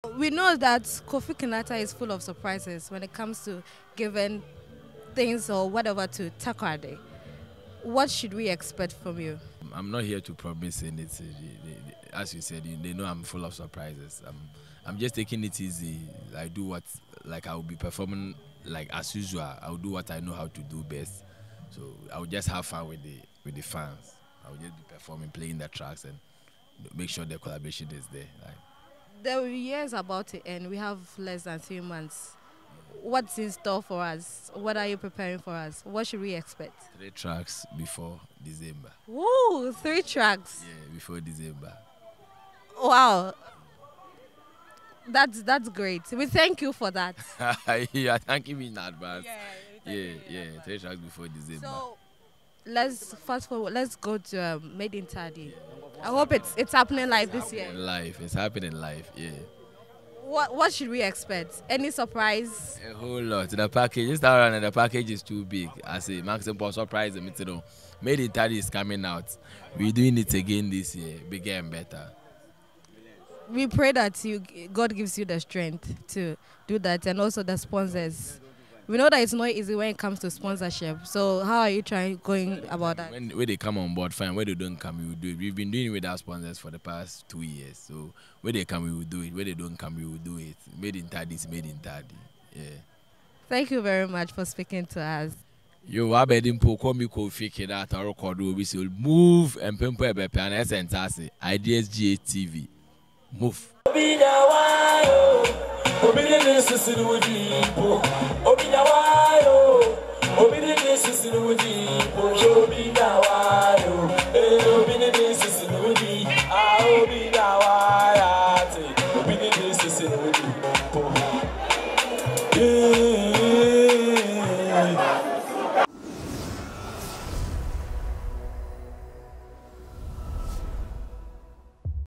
We know that Kofi Kinata is full of surprises when it comes to giving things or whatever to Takoradi. What should we expect from you? I'm not here to promise anything. As you said, they know I'm full of surprises. I'm just taking it easy. I do what, like I will be performing like as usual. I'll do what I know how to do best. So I'll just have fun with the fans. I'll just be performing, playing the tracks, and make sure the collaboration is there. Like, The year is about to end. We have less than 3 months. What's in store for us? What are you preparing for us? What should we expect? 3 tracks before December. Woo! 3 tracks. Yeah, before December. Wow. That's great. We thank you for that. Yeah, thank you in advance. we Yeah, thank you in yeah, 3 tracks before December. So let's fast forward. Let's go to Made in Tadi. I hope it's happening live this year. Live, it's happening live. Yeah. What should we expect? Any surprise? A whole lot. The package, this time around, the package is too big. I say, maximum surprise. Made in Tadi is coming out. We're doing it again this year, bigger and better. We pray that God gives you the strength to do that, and also the sponsors. We know that it's not easy when it comes to sponsorship. So how are you going about that? When they come on board, fine. When they don't come, we will do it. We've been doing it with our sponsors for the past 2 years. So when they come, we will do it. When they don't come, we will do it. Made in Tadi is made in Tadi. Yeah. Thank you very much for speaking to us. Yo, I bet him call me Kofi Kinata record we will move and pimple a pen and sentence. Ideas GATV. Move. Obedience is in the people. Obedience is in the people. Obedience is in the people. Obedience is in the people.